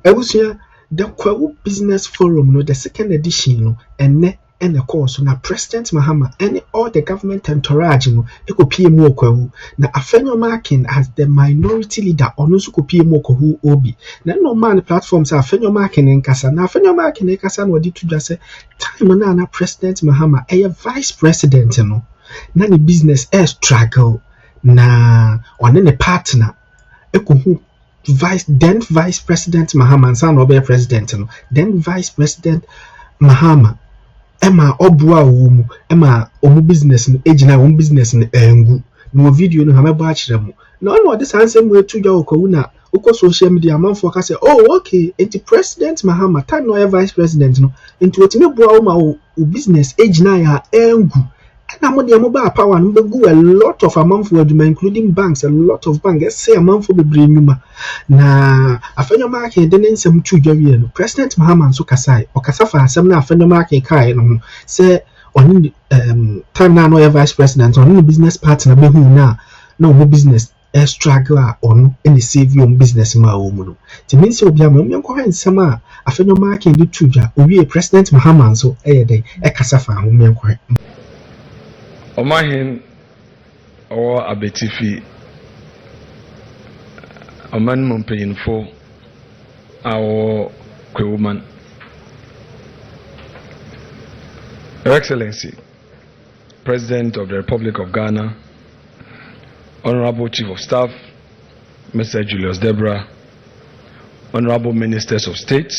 Ebusia the Kwawu Business Forum no the second edition no and the course na President Mahama and all the government entourage no ekopie mu Kwawu na Afenyo Markin as the minority leader ono so kopie mu Kwawu obi na no man platforms Afenyo Markin nkasa na Afenyo Markin nkasa no di tudwa se time na President Mahama vice president no na ni business struggle na one ne partner ekohu vice president Mahama and son of president no then vice president Mahama Emma obua wo Emma omu business no ejina omu business no engu no video no hamebo akire mu no this ansem we tudwa okwu na uko social media amanfo ka say oh okay into president Mahama time no vice president no into wetime bua wo ma wo business ejina ya engu na mo de mo ba power no be a lot of amanfo aduma including banks a lot of banks say amanfo be bre nyuma na Afenyo Markin de nsem tudwa wie no president Mahama nso kasai o kasafa asem na Afenyo Markin kai no say on time na no vice president on business partner be hu na no business struggle on any save your business ma wo mu no ti mean say obi am me ko nsem a Afenyo Markin de tudwa o wie president Mahama nso den e kasafa ho me ko Omahin or abetifi Oman Mumpayinfo our Kwewoman. Your Excellency, President of the Republic of Ghana, Honorable Chief of Staff, Mr. Julius Debra, Honorable Ministers of State,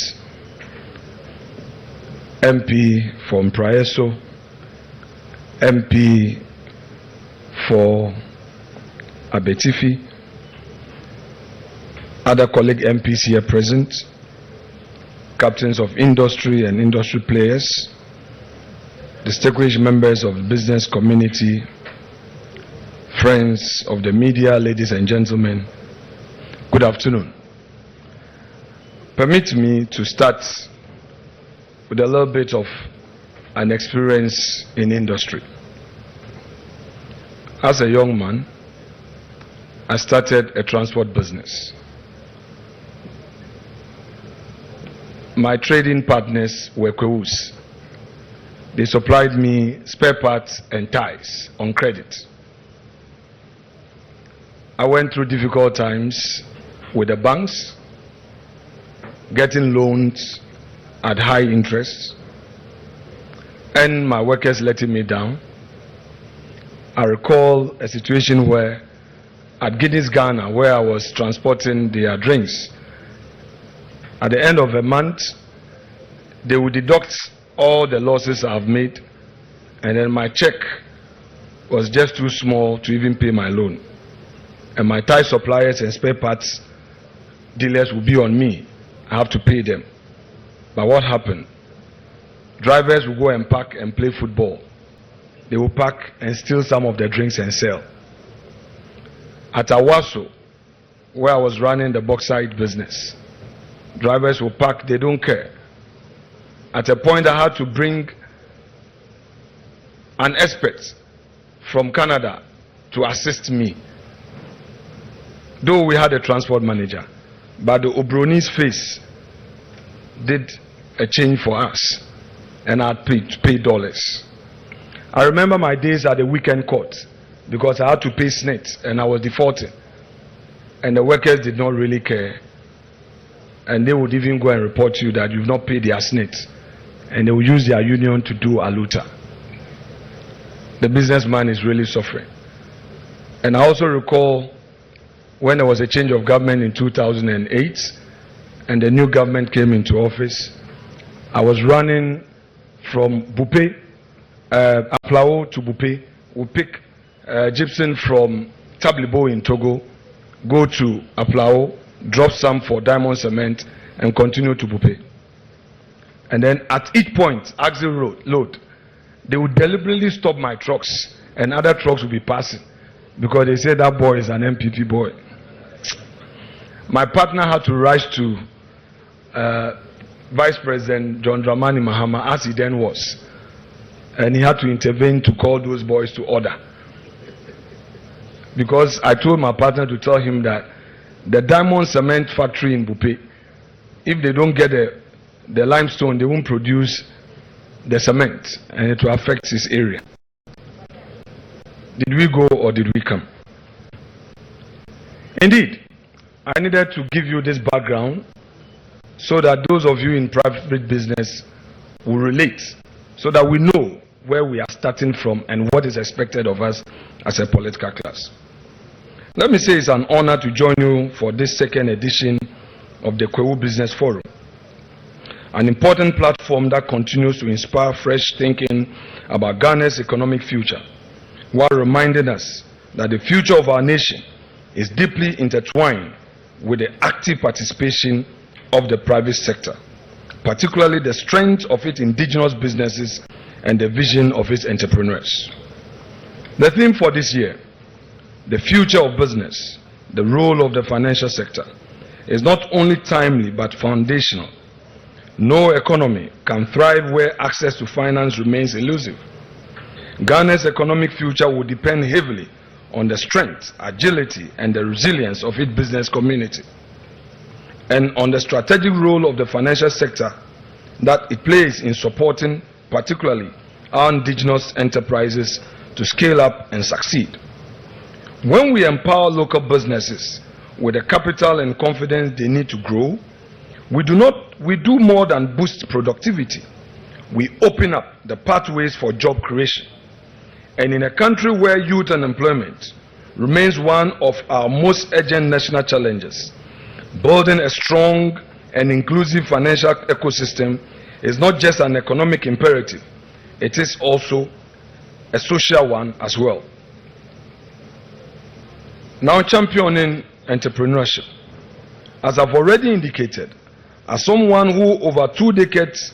MP from Praeso, MP for Abetifi, other colleague MPs here present, captains of industry and industry players, distinguished members of the business community, friends of the media, ladies and gentlemen, good afternoon. Permit me to start with a little bit of an experience in industry. As a young man, I started a transport business. My trading partners were Kwewus. They supplied me spare parts and ties on credit. I went through difficult times with the banks, getting loans at high interest, and my workers letting me down. I recall a situation where at Guinness, Ghana, where I was transporting their drinks, at the end of a month, they would deduct all the losses I've made, and then my check was just too small to even pay my loan. And my tie suppliers and spare parts dealers will be on me. I have to pay them. But what happened? Drivers will go and park and play football. They will park and steal some of the drinks and sell. At Awaso, where I was running the bauxite business, drivers will park, they don't care. At a point I had to bring an expert from Canada to assist me. Though we had a transport manager, but the Obroni's face did a change for us, and I had to pay dollars. I remember my days at the weekend court because I had to pay SNET and I was defaulting, and the workers did not really care, and they would even go and report you that you've not paid their SNET, and they will use their union to do aluta. The businessman is really suffering. And I also recall when there was a change of government in 2008 and the new government came into office, I was running from Bupe, Aplao to Bupe. We pick gypsum from Tablibo in Togo, go to Aplao, drop some for diamond cement, and continue to Bupe. And then at each point, axle load, they would deliberately stop my trucks, and other trucks would be passing because they said that boy is an MPP boy. My partner had to rush to Vice President John Dramani Mahama, as he then was, and he had to intervene to call those boys to order. Because I told my partner to tell him that the diamond cement factory in Bupe if they don't get the limestone, they won't produce the cement, and it will affect his area. Did we go or did we come? Indeed, I needed to give you this background so that those of you in private business will relate, so that we know where we are starting from and what is expected of us as a political class. Let me say it's an honor to join you for this second edition of the Kwewu Business Forum, an important platform that continues to inspire fresh thinking about Ghana's economic future, while reminding us that the future of our nation is deeply intertwined with the active participation of the private sector, particularly the strength of its indigenous businesses and the vision of its entrepreneurs. The theme for this year, the future of business, the role of the financial sector, is not only timely but foundational. No economy can thrive where access to finance remains elusive. Ghana's economic future will depend heavily on the strength, agility, and the resilience of its business community, and on the strategic role of the financial sector that it plays in supporting particularly our indigenous enterprises to scale up and succeed. When we empower local businesses with the capital and confidence they need to grow, we do more than boost productivity. We open up the pathways for job creation. And in a country where youth unemployment remains one of our most urgent national challenges, building a strong and inclusive financial ecosystem is not just an economic imperative, it is also a social one as well. Now, championing entrepreneurship. As I've already indicated, as someone who over 2 decades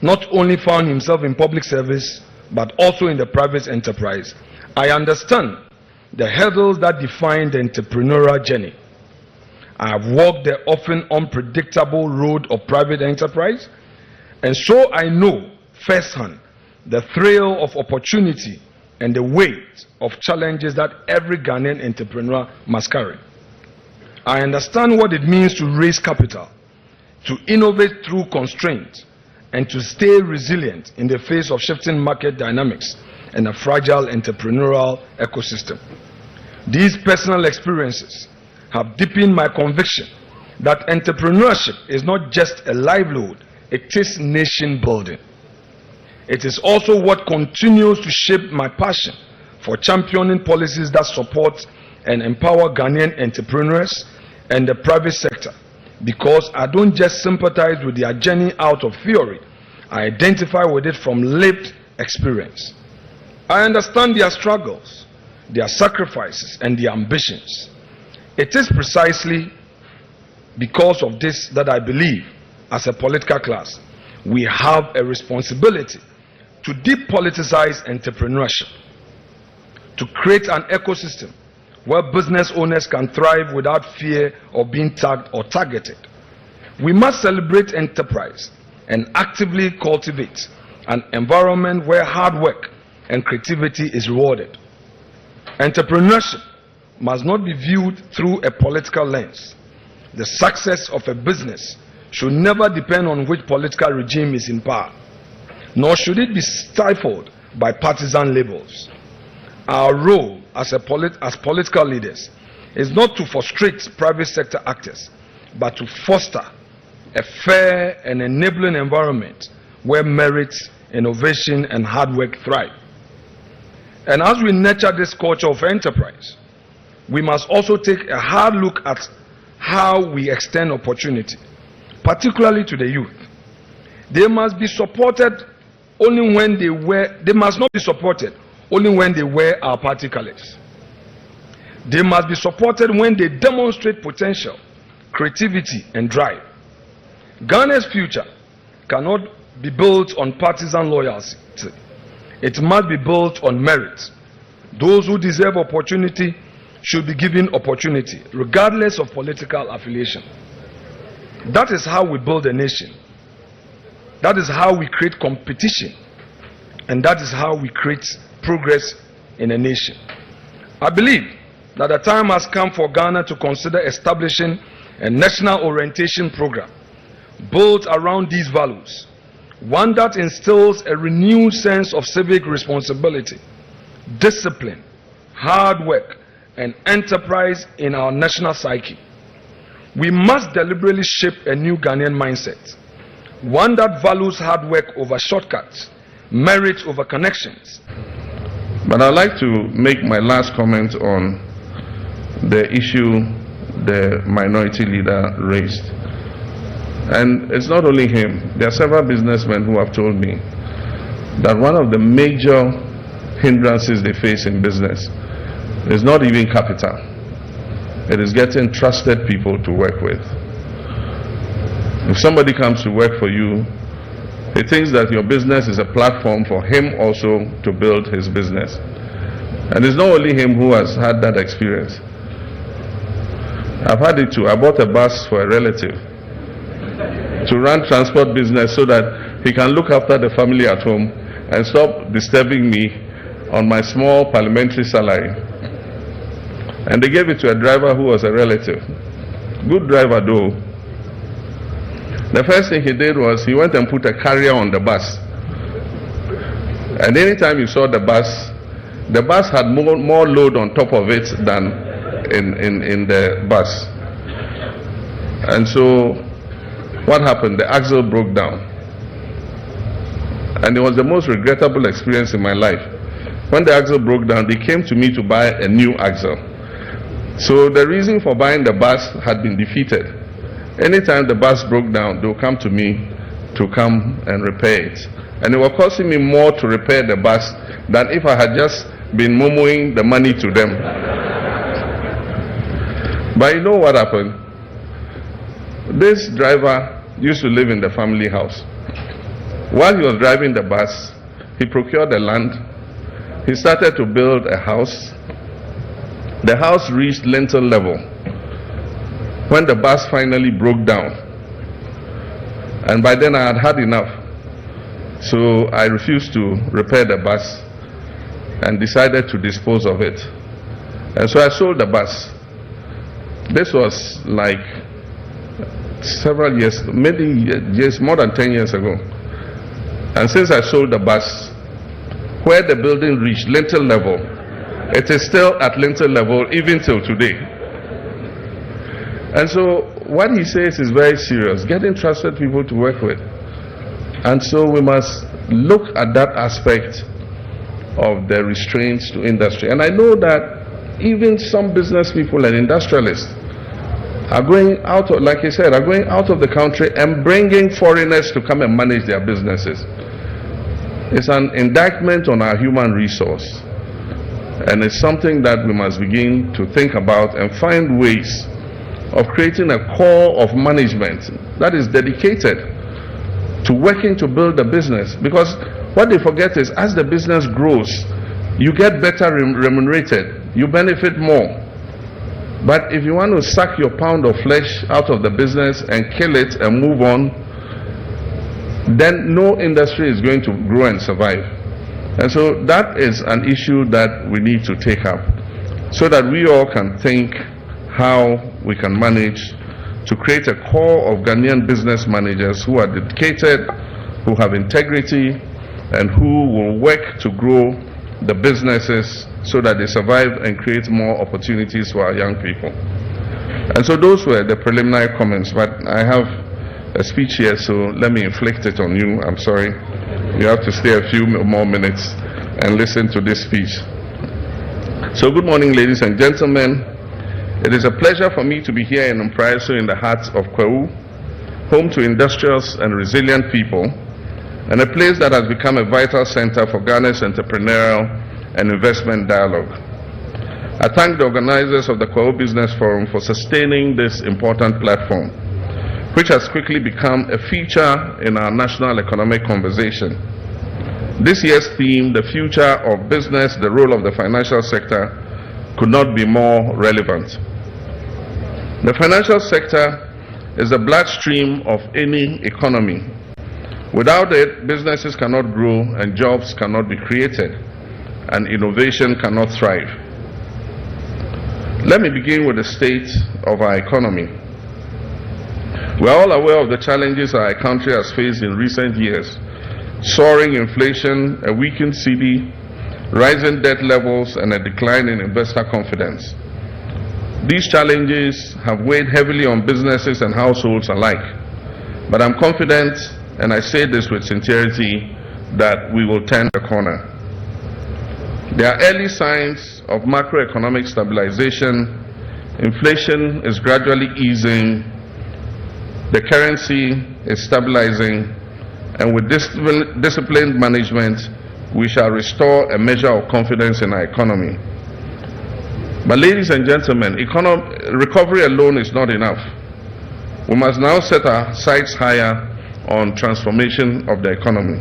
not only found himself in public service but also in the private enterprise, I understand the hurdles that define the entrepreneurial journey. I have walked the often unpredictable road of private enterprise, and so I know firsthand the thrill of opportunity and the weight of challenges that every Ghanaian entrepreneur must carry. I understand what it means to raise capital, to innovate through constraint, and to stay resilient in the face of shifting market dynamics and a fragile entrepreneurial ecosystem. These personal experiences have deepened my conviction that entrepreneurship is not just a livelihood, it is nation building. It is also what continues to shape my passion for championing policies that support and empower Ghanaian entrepreneurs and the private sector, because I don't just sympathize with their journey out of theory, I identify with it from lived experience. I understand their struggles, their sacrifices, and their ambitions. It is precisely because of this that I believe, as a political class, we have a responsibility to depoliticize entrepreneurship, to create an ecosystem where business owners can thrive without fear of being tagged or targeted. We must celebrate enterprise and actively cultivate an environment where hard work and creativity is rewarded. Entrepreneurship must not be viewed through a political lens. The success of a business should never depend on which political regime is in power, nor should it be stifled by partisan labels. Our role as political leaders is not to frustrate private sector actors, but to foster a fair and enabling environment where merit, innovation, and hard work thrive. And as we nurture this culture of enterprise, we must also take a hard look at how we extend opportunity, particularly to the youth. They must be supported only when they must not be supported only when they wear our party colors. They must be supported when they demonstrate potential, creativity, and drive. Ghana's future cannot be built on partisan loyalty. It must be built on merit. Those who deserve opportunity should be given opportunity, regardless of political affiliation. That is how we build a nation. That is how we create competition. And that is how we create progress in a nation. I believe that the time has come for Ghana to consider establishing a national orientation program built around these values, one that instills a renewed sense of civic responsibility, discipline, hard work, and enterprise in our national psyche. We must deliberately shape a new Ghanaian mindset, one that values hard work over shortcuts, merit over connections. But I'd like to make my last comment on the issue the minority leader raised. And it's not only him. There are several businessmen who have told me that one of the major hindrances they face in business is not even capital. It is getting trusted people to work with. If somebody comes to work for you, he thinks that your business is a platform for him also to build his business. And it's not only him who has had that experience. I've had it too. I bought a bus for a relative to run transport business so that he can look after the family at home and stop disturbing me on my small parliamentary salary. And they gave it to a driver who was a relative. Good driver though. The first thing he did was he went and put a carrier on the bus. And anytime you saw the bus had more load on top of it than in the bus. And so what happened? The axle broke down. And it was the most regrettable experience in my life. When the axle broke down, they came to me to buy a new axle. So the reason for buying the bus had been defeated. Anytime the bus broke down, they would come to me to come and repair it. And it was costing me more to repair the bus than if I had just been momoing the money to them. But you know what happened? This driver used to live in the family house. While he was driving the bus, he procured the land. He started to build a house. The house reached lintel level when the bus finally broke down. And by then I had had enough. So I refused to repair the bus and decided to dispose of it. And so I sold the bus. This was like several years, maybe years, more than 10 years ago. And since I sold the bus, where the building reached lintel level, it is still at lintel level even till today. And so what he says is very serious, getting trusted people to work with. And so we must look at that aspect of the restraints to industry. And I know that even some business people and industrialists are going out of, like I said, are going out of the country and bringing foreigners to come and manage their businesses. It's an indictment on our human resource. And it's something that we must begin to think about and find ways of creating a core of management that is dedicated to working to build the business. Because what they forget is, as the business grows, you get better remunerated, you benefit more. But if you want to suck your pound of flesh out of the business and kill it and move on, then no industry is going to grow and survive. And so that is an issue that we need to take up, so that we all can think how we can manage to create a core of Ghanaian business managers who are dedicated, who have integrity, and who will work to grow the businesses so that they survive and create more opportunities for our young people. And so those were the preliminary comments, but I have a speech here, so let me inflict it on you. I'm sorry. You have to stay a few more minutes and listen to this speech. So good morning, ladies and gentlemen. It is a pleasure for me to be here in Mpraeso in the heart of Kwawu, home to industrious and resilient people, and a place that has become a vital center for Ghana's entrepreneurial and investment dialogue. I thank the organizers of the Kwawu Business Forum for sustaining this important platform, which has quickly become a feature in our national economic conversation. This year's theme, the future of business, the role of the financial sector, could not be more relevant. The financial sector is the bloodstream of any economy. Without it, businesses cannot grow and jobs cannot be created, and innovation cannot thrive. Let me begin with the state of our economy. We are all aware of the challenges our country has faced in recent years: soaring inflation, a weakened cedi, rising debt levels, and a decline in investor confidence. These challenges have weighed heavily on businesses and households alike. But I'm confident, and I say this with sincerity, that we will turn the corner. There are early signs of macroeconomic stabilization. Inflation is gradually easing, the currency is stabilizing, and with disciplined management, we shall restore a measure of confidence in our economy. But ladies and gentlemen, recovery alone is not enough. We must now set our sights higher on transformation of the economy.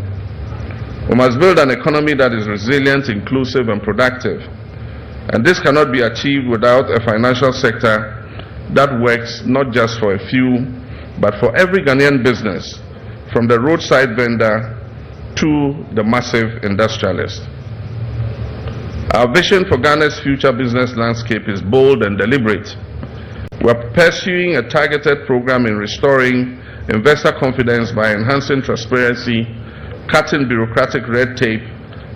We must build an economy that is resilient, inclusive, and productive. And this cannot be achieved without a financial sector that works not just for a few, but for every Ghanaian business, from the roadside vendor to the massive industrialist. Our vision for Ghana's future business landscape is bold and deliberate. We are pursuing a targeted program in restoring investor confidence by enhancing transparency, cutting bureaucratic red tape,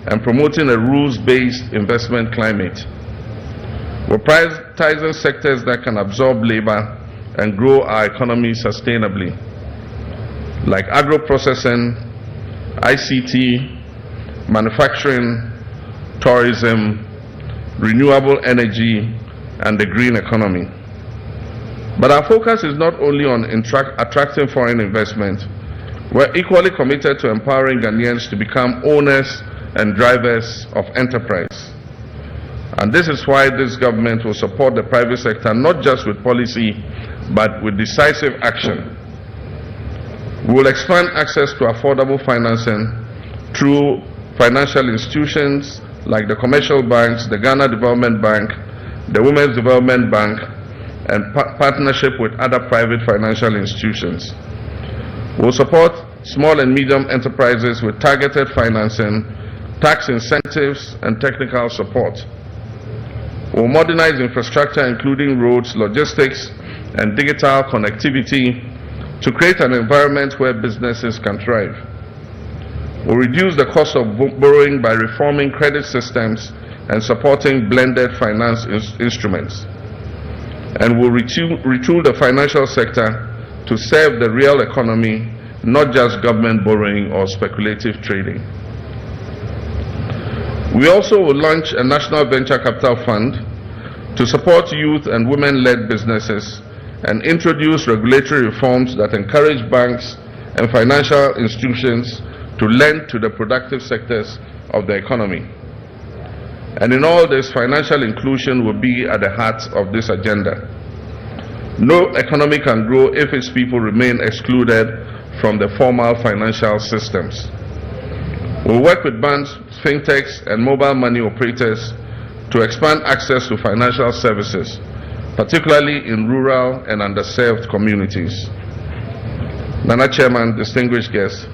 and promoting a rules-based investment climate. We're prioritizing sectors that can absorb labor and grow our economy sustainably, like agro-processing, ICT, manufacturing, tourism, renewable energy, and the green economy. But our focus is not only on attracting foreign investment. We're equally committed to empowering Ghanaians to become owners and drivers of enterprise. And this is why this government will support the private sector not just with policy, but with decisive action. We will expand access to affordable financing through financial institutions like the commercial banks, the Ghana Development Bank, the Women's Development Bank, and partnership with other private financial institutions. We will support small and medium enterprises with targeted financing, tax incentives, and technical support. We will modernize infrastructure including roads, logistics, and digital connectivity to create an environment where businesses can thrive. We will reduce the cost of borrowing by reforming credit systems and supporting blended finance instruments. And we will retool the financial sector to serve the real economy, not just government borrowing or speculative trading. We also will launch a national venture capital fund to support youth and women-led businesses and introduce regulatory reforms that encourage banks and financial institutions to lend to the productive sectors of the economy. And in all this, financial inclusion will be at the heart of this agenda. No economy can grow if its people remain excluded from the formal financial systems. We'll work with banks, fintechs, and mobile money operators to expand access to financial services, particularly in rural and underserved communities. Nana Chairman, distinguished guests,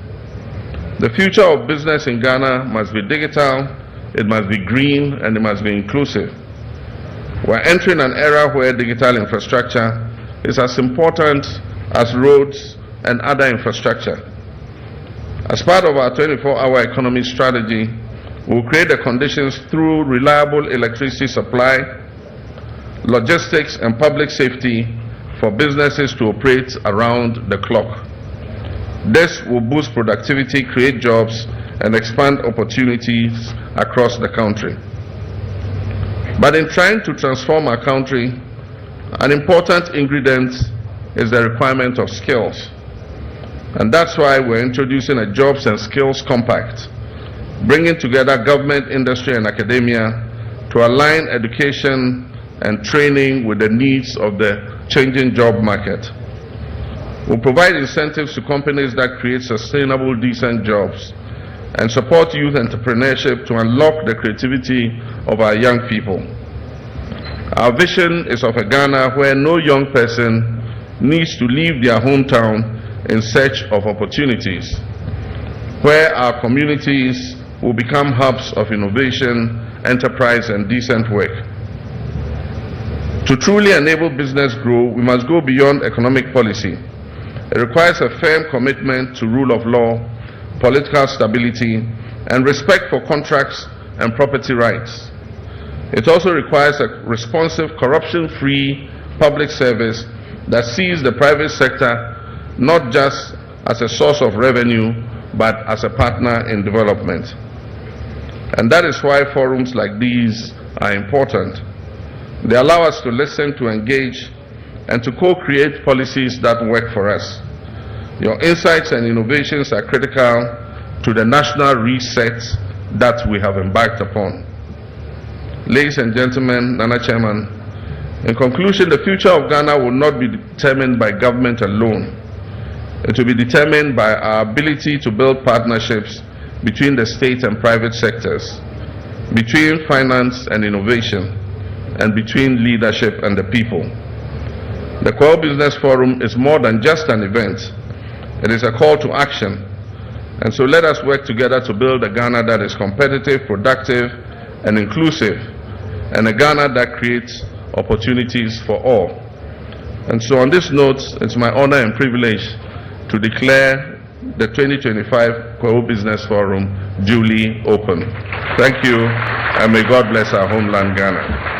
the future of business in Ghana must be digital, it must be green, and it must be inclusive. We're entering an era where digital infrastructure is as important as roads and other infrastructure. As part of our 24-hour economy strategy, we'll create the conditions through reliable electricity supply, logistics, and public safety for businesses to operate around the clock. This will boost productivity, create jobs, and expand opportunities across the country. But in trying to transform our country, an important ingredient is the requirement of skills. And that's why we're introducing a Jobs and Skills Compact, bringing together government, industry, and academia to align education and training with the needs of the changing job market. We'll provide incentives to companies that create sustainable, decent jobs and support youth entrepreneurship to unlock the creativity of our young people. Our vision is of a Ghana where no young person needs to leave their hometown in search of opportunities, where our communities will become hubs of innovation, enterprise, and decent work. To truly enable business growth, we must go beyond economic policy It requires a firm commitment to rule of law, political stability, and respect for contracts and property rights. It also requires a responsive, corruption-free public service that sees the private sector not just as a source of revenue, but as a partner in development. And that is why forums like these are important. They allow us to listen, to engage, and to co-create policies that work for us. Your insights and innovations are critical to the national reset that we have embarked upon. Ladies and gentlemen, Nana Chairman, in conclusion, the future of Ghana will not be determined by government alone. It will be determined by our ability to build partnerships between the state and private sectors, between finance and innovation, and between leadership and the people. The Kwao Business Forum is more than just an event. It is a call to action. And so let us work together to build a Ghana that is competitive, productive, and inclusive, and a Ghana that creates opportunities for all. And so on this note, it's my honor and privilege to declare the 2025 Kwao Business Forum duly open. Thank you, and may God bless our homeland, Ghana.